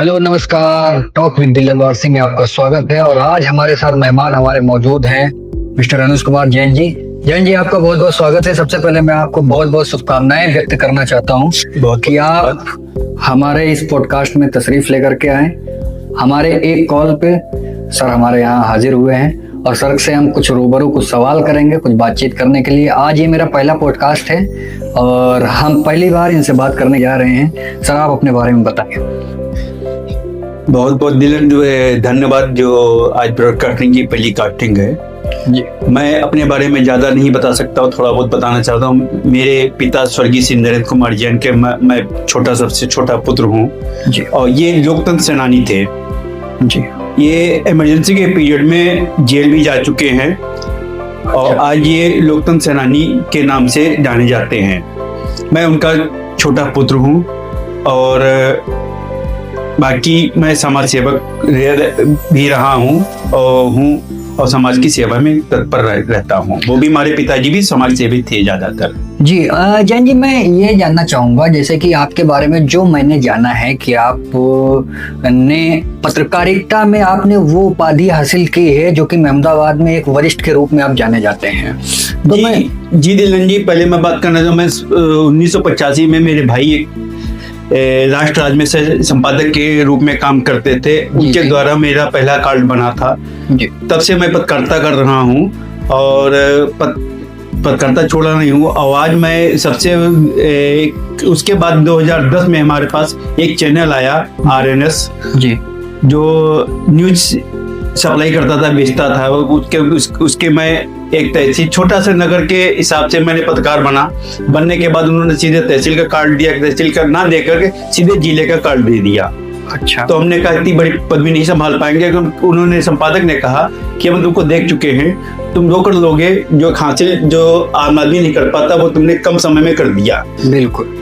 Hello नमस्कार। Talk with दिलनवार Singh में आपका स्वागत है और आज हमारे साथ मेहमान हमारे मौजूद हैं मिस्टर अनुज कुमार जैन जी। जैन जी, आपका बहुत बहुत स्वागत है। सबसे पहले मैं आपको बहुत बहुत शुभकामनाएं व्यक्त करना चाहता हूं कि आप हमारे इस पॉडकास्ट में तशरीफ लेकर के आए। हमारे एक कॉल पे सर हमारे यहाँ हाजिर हुए हैं और सर से हम कुछ रूबरू कुछ सवाल करेंगे, कुछ बातचीत करने के लिए। आज ये मेरा पहला पॉडकास्ट है और हम पहली बार इनसे बात करने जा रहे हैं। सर आप अपने बारे में बताइए। बहुत बहुत धन्यवाद। जो आज ब्रॉडकास्टिंग की पहली कास्टिंग है जी। मैं अपने बारे में ज़्यादा नहीं बता सकता हूँ, थोड़ा बहुत बताना चाहता हूँ। मेरे पिता स्वर्गीय श्री नरेंद्र कुमार जैन के मैं सबसे छोटा पुत्र हूँ जी। और ये लोकतंत्र सेनानी थे जी। ये इमरजेंसी के पीरियड में जेल भी जा चुके हैं और आज ये लोकतंत्र सेनानी के नाम से जाने जाते हैं। मैं उनका छोटा पुत्र हूँ और बाकी मैं समाज सेवक भी रहा हूँ और समाज की सेवा में तत्पर रहता हूँ। वो भी हमारे पिताजी भी समाज सेवी थे ज्यादातर। जी जैन जी, मैं ये जानना चाहूंगा जैसे कि आपके बारे में जो मैंने जाना है कि आप ने पत्रकारिता में आपने वो उपाधि हासिल की है जो कि महमूदाबाद में एक वरिष्ठ के रूप में आप जाने जाते हैं। तो जी दिलन जी, पहले मैं बात करना चाहूँ। मैं 1985 में मेरे भाई एक राष्ट्र राज्य में से संपादक के रूप में काम करते थे, उनके द्वारा मेरा पहला कार्ड बना था जी। तब से मैं पत्रकारिता कर रहा हूँ और पत्रकारिता छोड़ा नहीं हूँ। और आज मैं सबसे उसके बाद 2010 में हमारे पास एक चैनल आया RNS जी, जो न्यूज सप्लाई करता था, बेचता था। उसके मैं एक तहसील छोटा सा नगर के हिसाब से मैंने पत्रकार बनने के बाद उन्होंने सीधे तहसील का कार्ड दिया, तहसील का ना दे करके सीधे जिले का कार्ड दे दिया। अच्छा। तो हमने कहा इतनी बड़ी पदवी नहीं संभाल पाएंगे। उन्होंने संपादक ने कहा कि हम तुमको देख चुके हैं, तुम जो कर लोगे, जो हासिल जो आम आदमी नहीं कर पाता वो तुमने कम समय में कर दिया। बिल्कुल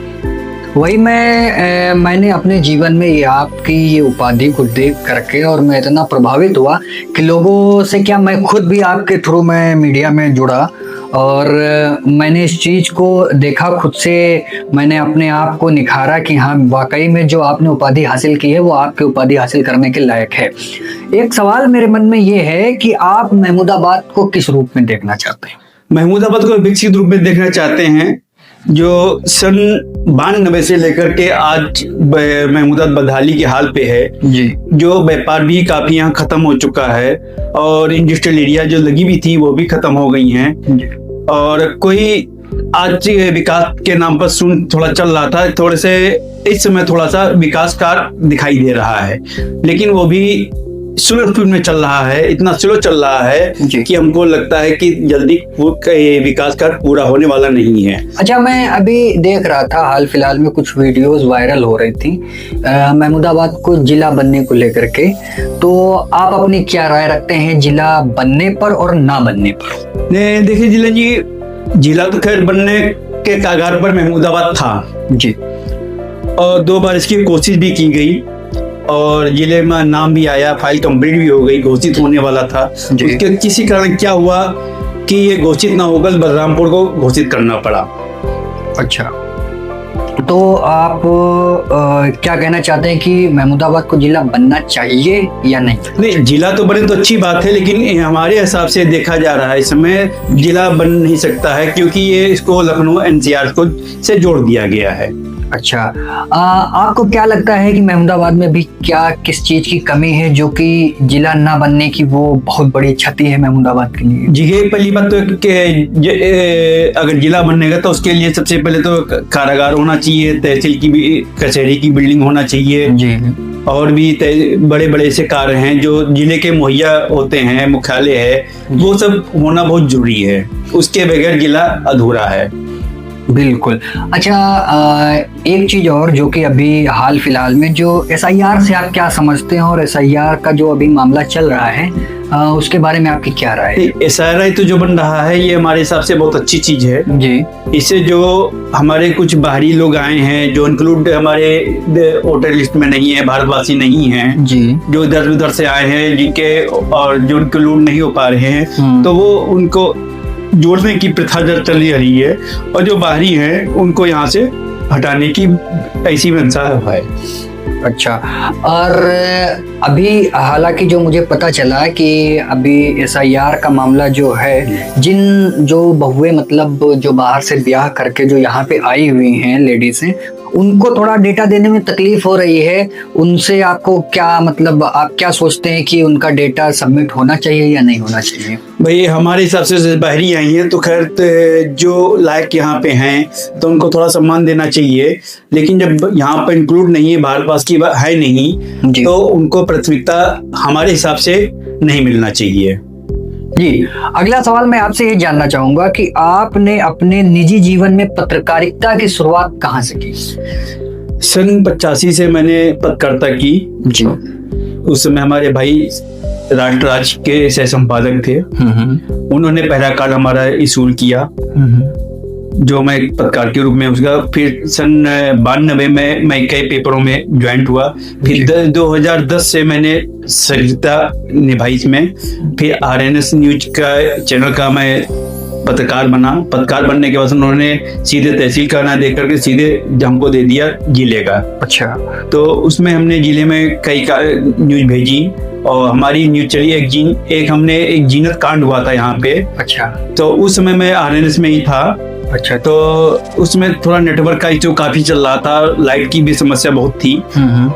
वही मैंने अपने जीवन में ये आपकी ये उपाधि को देख करके और मैं इतना प्रभावित हुआ कि लोगों से क्या, मैं खुद भी आपके थ्रू मैं मीडिया में जुड़ा और मैंने इस चीज़ को देखा खुद से। मैंने अपने आप को निखारा कि हाँ वाकई में जो आपने उपाधि हासिल की है वो आपकी उपाधि हासिल करने के लायक है। एक सवाल मेरे मन में ये है कि आप महमूदाबाद को किस रूप में देखना चाहते हैं? महमूदाबाद को विकसित रूप में देखना चाहते हैं जो सन 92 से लेकर के आज महमूदाबाद बदहाली के हाल पे है जी। जो व्यापार भी काफी यहाँ खत्म हो चुका है और इंडस्ट्रियल एरिया जो लगी भी थी वो भी खत्म हो गई हैं जी। और कोई आज विकास के नाम पर थोड़ा चल रहा था, थोड़े से इस समय थोड़ा सा विकास कार्य दिखाई दे रहा है, लेकिन वो भी स्लो स्पीड में चल रहा है। इतना स्लो चल रहा है कि हमको लगता है कि जल्दी विकास कार्य पूरा होने वाला नहीं है। अच्छा, मैं अभी देख रहा था हाल फिलहाल में कुछ वीडियोस वायरल हो रही थी महमूदाबाद को जिला बनने को लेकर के, तो आप अपनी क्या राय रखते हैं जिला बनने पर और ना बनने पर? देखिए जिला जी, जिला तो खैर बनने के कगार पर महमूदाबाद था जी और 2 बार इसकी कोशिश भी की गई और जिले में नाम भी आया, फाइल कंप्लीट भी हो गई, घोषित होने वाला था। उसके किसी कारण क्या हुआ कि ये घोषित ना होकर बलरामपुर को घोषित करना पड़ा। अच्छा, तो आप क्या कहना चाहते हैं कि महमूदाबाद को जिला बनना चाहिए या नहीं? नहीं, जिला तो बने तो अच्छी बात है, लेकिन हमारे हिसाब से देखा जा रहा है इस समय जिला बन नहीं सकता है क्योंकि ये इसको लखनऊ NCR को से जोड़ दिया गया है। अच्छा, आपको क्या लगता है कि महमूदाबाद में भी क्या किस चीज की कमी है जो कि जिला ना बनने की वो बहुत बड़ी क्षति है महमूदाबाद के लिए? जी, पहली बात तो अगर जिला बनने का तो उसके लिए सबसे पहले तो कारागार होना चाहिए, तहसील की भी कचहरी की बिल्डिंग होना चाहिए जी। और भी बड़े बड़े ऐसे कार्य हैं जो जिले के मुहैया होते हैं, मुख्यालय है, वो सब होना बहुत जरूरी है। उसके बगैर जिला अधूरा है। बिल्कुल। अच्छा, एक चीज और जो कि अभी हाल फिलहाल में जो SIR से आप क्या समझते हैं और SIR का जो अभी मामला चल रहा है उसके बारे में आपकी क्या राय है? SIR तो जो बन रहा है ये हमारे हिसाब से बहुत अच्छी चीज है जी। इससे जो हमारे कुछ बाहरी लोग आए हैं जो इंक्लूड हमारे वोटर लिस्ट में नहीं है, भारतवासी नहीं है जी, जो इधर उधर से आए हैं जिनके और जो इंक्लूड नहीं हो पा रहे हैं, तो वो उनको जोड़ने की प्रथा चल रही है और जो बाहरी हैं उनको यहाँ से हटाने की ऐसी मंशा है। अच्छा। और अभी हालांकि जो मुझे पता चला कि अभी SIR का मामला जो है, जो बहुएं मतलब जो बाहर से ब्याह करके जो यहाँ पे आई हुई हैं लेडीज हैं, उनको थोड़ा डेटा देने में तकलीफ हो रही है। उनसे आपको क्या मतलब, आप क्या सोचते हैं कि उनका डेटा सबमिट होना चाहिए या नहीं होना चाहिए? भाई हमारे हिसाब से बाहरी आई हैं तो खैर जो लायक यहाँ पे हैं तो उनको थोड़ा सम्मान देना चाहिए, लेकिन जब यहाँ पर इंक्लूड नहीं है, भारत वास की है नहीं, तो उनको प्राथमिकता हमारे हिसाब से नहीं मिलना चाहिए। जी, अगला सवाल मैं आपसे ये जानना चाहूंगा कि आपने अपने निजी जीवन में पत्रकारिता की शुरुआत कहाँ से की? सन 85 से मैंने पत्रकारिता की जी। उस समय हमारे भाई राष्ट्र राज्य के सह संपादक थे, उन्होंने पहला कार्ड हमारा इशूल किया, जो मैं पत्रकार के रूप में उसका, फिर सन 92 में मैं कई पेपरों में ज्वाइंट हुआ, फिर 2010 से मैंने सक्रियता निभाई इसमें, फिर RNS न्यूज का चैनल का मैं पत्रकार बना। पत्रकार बनने के बाद उन्होंने सीधे तहसील का ना दे करके सीधे हमको दे दिया जिले का। अच्छा। तो उसमें हमने जिले में कई न्यूज भेजी और हमारी न्यूज चली। एक हमने एक जीनत कांड हुआ था यहाँ पे। अच्छा। तो उस समय मैं RNS में ही था। अच्छा। तो उसमें थोड़ा नेटवर्क का इशू काफी चल रहा था, लाइट की भी समस्या बहुत थी,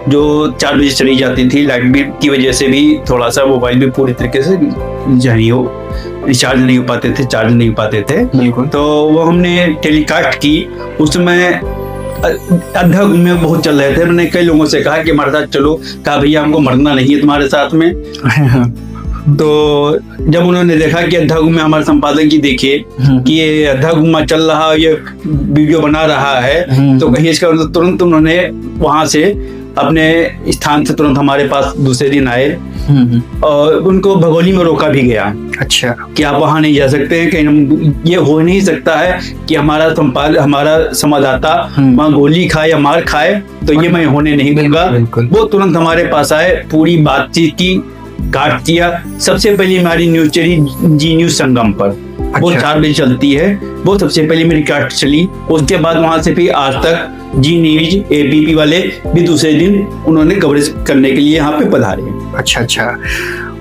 जो 4 बजे चली जाती थी। लाइट बिल की वजह से भी थोड़ा सा मोबाइल भी पूरी तरीके से रिचार्ज नहीं हो पाते थे, चार्ज नहीं हो पाते थे। बिल्कुल। तो वो हमने टेलीकास्ट की। उसमें अध्यक्ष में बहुत चल रहे थे। मैंने कई लोगों से कहा कि हमारे साथ चलो, कहा भैया हमको मरना नहीं है तुम्हारे साथ में। तो जब उन्होंने देखा कि अध्यक्ष में हमारे संपादक जी देखे कि ये अध्यक्ष चल रहा, ये वीडियो बना रहा है, तो कहीं इसका तुरंत उन्होंने वहां से अपने स्थान से तुरंत हमारे पास दूसरे दिन आए और उनको भगोली में रोका भी गया। अच्छा। कि आप वहां नहीं जा सकते हैं, कहीं ये हो नहीं सकता है कि हमारा संवाददाता वहां गोली खाए या मार खाए, तो ये मैं होने नहीं दूंगा। वो तुरंत हमारे पास आए, पूरी बातचीत की, काट किया। सबसे पहले हमारी न्यूज चली जी न्यूज संगम पर। अच्छा। वो 4 बजे चलती है, वो सबसे पहले मेरी काट चली। उसके बाद वहां से फिर आज तक जी न्यूज ABP वाले भी दूसरे दिन उन्होंने कवरेज करने के लिए यहाँ पे पधारे। अच्छा अच्छा,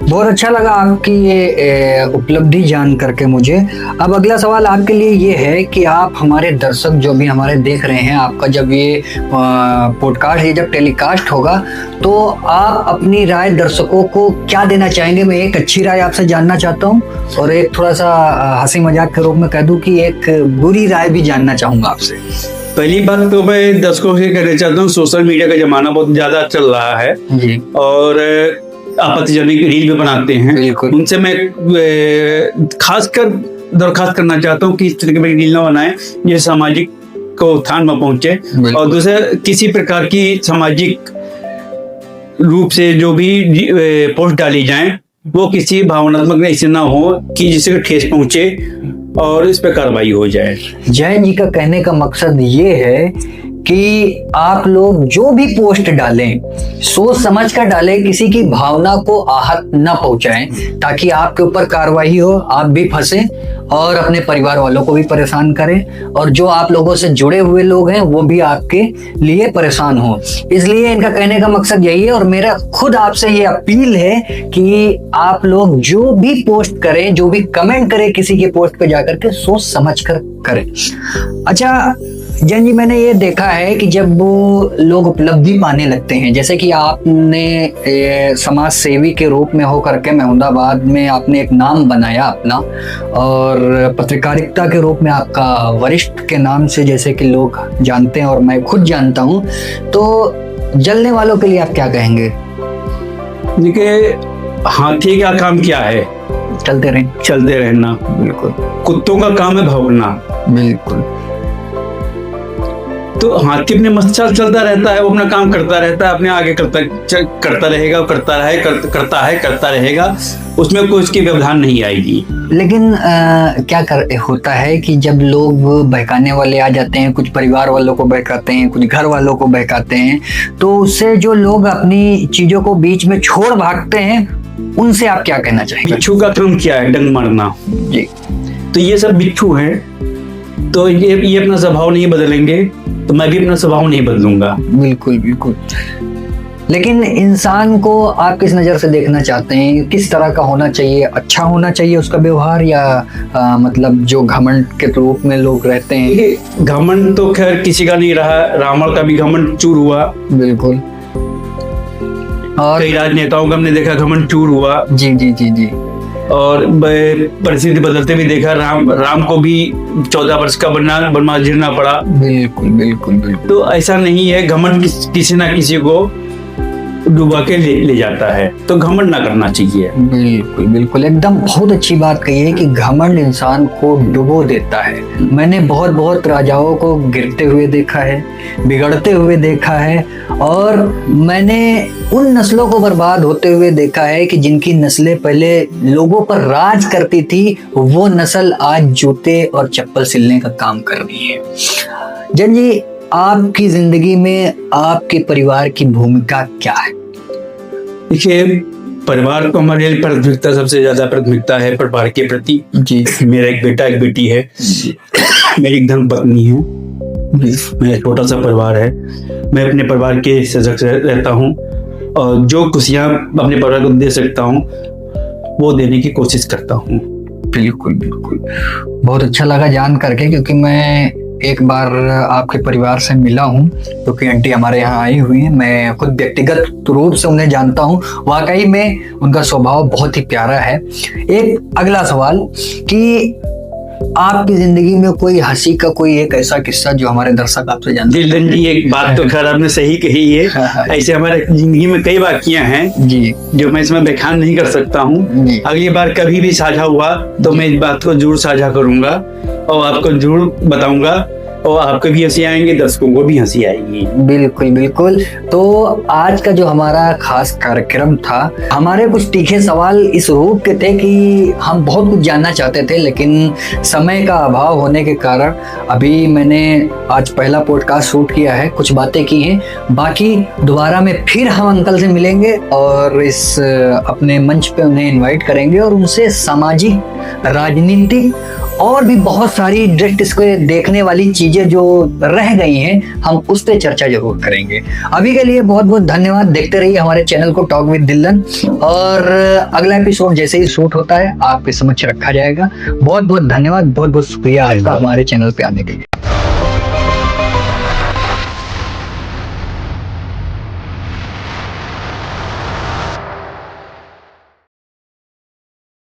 बहुत अच्छा लगा आपकी ये उपलब्धि जान करके मुझे। अब अगला सवाल आपके लिए ये है कि आप हमारे दर्शक जो भी हमारे देख रहे हैं, आपका जब ये पॉडकास्ट ये जब टेलीकास्ट होगा तो आप अपनी राय दर्शकों को क्या देना चाहेंगे? मैं एक अच्छी राय आपसे जानना चाहता हूँ और एक थोड़ा सा हंसी मजाक के रूप में कह दूं कि एक बुरी राय भी जानना चाहूंगा आपसे। पहली बात तो मैं दर्शकों से कहना चाहता हूँ, सोशल मीडिया का जमाना बहुत ज्यादा चल रहा है जी। और आपत्तिजनक रील भी बनाते हैं। उनसे मैं खासकर दरखास्त करना चाहता हूँ कि इस तरह की रील ना बनाएं ये सामाजिक को उत्थान में पहुंचे। और दूसरा, किसी प्रकार की सामाजिक रूप से जो भी पोस्ट डाली जाएं वो किसी भावनात्मक ऐसे ना हो कि जिससे ठेस पहुंचे और इस पर कार्रवाई हो जाए। जय जी का कहने का मकसद ये है कि आप लोग जो भी पोस्ट डालें सोच समझ कर डालें, किसी की भावना को आहत न पहुंचाएं, ताकि आपके ऊपर कार्रवाई हो, आप भी फंसे और अपने परिवार वालों को भी परेशान करें और जो आप लोगों से जुड़े हुए लोग हैं वो भी आपके लिए परेशान हो। इसलिए इनका कहने का मकसद यही है और मेरा खुद आपसे ये अपील है कि आप लोग जो भी पोस्ट करें, जो भी कमेंट करें किसी के पोस्ट पे जाकर के सोच समझ कर करें। अच्छा जैन जी, मैंने ये देखा है कि जब वो लोग उपलब्धि पाने लगते हैं, जैसे कि आपने समाज सेवी के रूप में हो करके महमूदाबाद में आपने एक नाम बनाया अपना और पत्रकारिता के रूप में आपका वरिष्ठ के नाम से जैसे कि लोग जानते हैं और मैं खुद जानता हूँ, तो जलने वालों के लिए आप क्या कहेंगे? देखिए, हाथी का काम क्या है? चलते रहना। बिल्कुल। कुत्तों का काम है भौंकना। बिल्कुल। तो हाथी अपने मस्त चलता रहता है, वो अपना काम करता रहता है, अपने आगे करता रहेगा, करता रहेगा, उसमें कोई उसकी व्यवधान नहीं आएगी। लेकिन होता है कि जब लोग बहकाने वाले आ जाते हैं, कुछ परिवार वालों को बहकाते हैं, कुछ घर वालों को बहकाते हैं, तो उससे जो लोग अपनी चीजों को बीच में छोड़ भागते हैं, उनसे आप क्या कहना चाहेंगे? बिच्छू का काम क्या है? डंग मारना जी। तो ये सब बिच्छू हैं, तो ये अपना स्वभाव नहीं बदलेंगे तो मैं भी अपना स्वभाव नहीं बदलूंगा। बिल्कुल बिल्कुल। लेकिन इंसान को आप किस नज़र से देखना चाहते हैं? किस तरह का होना चाहिए? अच्छा होना चाहिए उसका व्यवहार, या मतलब जो घमंड के रूप में लोग रहते हैं? घमंड तो खैर किसी का नहीं रहा, रावण का भी घमंड चूर हुआ। बिल्कुल। और कई राजनेताओं का हमने देखा घमंड चूर हुआ। जी जी जी जी। और परिस्थिति बदलते भी देखा, राम को भी 14 वर्ष का वनवास झेलना पड़ा। बिल्कुल बिल्कुल बिल्कुल। तो ऐसा नहीं है, घमंड किसी ना किसी को डुबा के ले जाता है, तो घमंड ना करना चाहिए। बिल्कुल बिल्कुल, एकदम बहुत अच्छी बात कही है कि घमंड इंसान को डुबो देता है। मैंने बहुत बहुत राजाओं को गिरते हुए देखा है, बिगड़ते हुए देखा है, और मैंने उन नस्लों को बर्बाद होते हुए देखा है कि जिनकी नस्लें पहले लोगों पर राज करती थी, वो नस्ल आज जूते और चप्पल सिलने का काम कर रही है। जन जी, आपकी जिंदगी में आपके परिवार की भूमिका क्या है? देखिए, परिवार को हमारे लिए प्राथमिकता, सबसे ज्यादा प्राथमिकता है परिवार के प्रति। जी। मेरा एक बेटा एक बेटी है, मेरी एक धर्मपत्नी है, मेरा छोटा सा परिवार है। मैं अपने परिवार के सदस्य रहता हूँ, और जो खुशियाँ अपने परिवार को दे सकता हूँ वो देने की कोशिश करता हूँ। बिल्कुल बिल्कुल, बहुत अच्छा लगा जान करके, क्योंकि मैं एक बार आपके परिवार से मिला हूँ, क्योंकि आंटी हमारे यहाँ आई हुई हैं। मैं खुद व्यक्तिगत रूप से उन्हें जानता हूँ। वाकई में उनका स्वभाव बहुत ही प्यारा है। एक अगला सवाल कि आपकी जिंदगी में कोई हंसी का कोई एक ऐसा किस्सा जो हमारे दर्शक आपसे जानते हैं? दिलन जी, एक बात तो खैर आपने सही कही है। ऐसे हमारे जिंदगी में कई वाकया हैं जी, जो मैं इसमें बयान नहीं कर सकता हूँ। जी। अगली बार कभी भी साझा हुआ तो मैं इस बात को जरूर साझा करूंगा और आपको जरूर बताऊंगा, और आपको भी हंसी आएंगे, दर्शकों को भी हंसी आएगी। बिल्कुल बिल्कुल। तो आज का जो हमारा खास कार्यक्रम था, हमारे कुछ तीखे सवाल इस रूप के थे कि हम बहुत कुछ जानना चाहते थे, लेकिन समय का अभाव होने के कारण अभी मैंने आज पहला पॉडकास्ट शूट किया है, कुछ बातें की हैं, बाकी दोबारा में फिर हम अंकल से मिलेंगे और इस अपने मंच पे उन्हें इनवाइट करेंगे और उनसे सामाजिक, राजनीतिक और भी बहुत सारी दृष्टि से देखने वाली चीजें जो रह गई हैं, हम उस पर चर्चा जरूर करेंगे। अभी के लिए बहुत बहुत धन्यवाद। देखते रहिए हमारे चैनल को टॉक विद दिलन, और अगला एपिसोड जैसे ही शूट होता है आपके समक्ष रखा जाएगा। बहुत बहुत धन्यवाद, बहुत बहुत शुक्रिया आपका हमारे चैनल पे आने के लिए।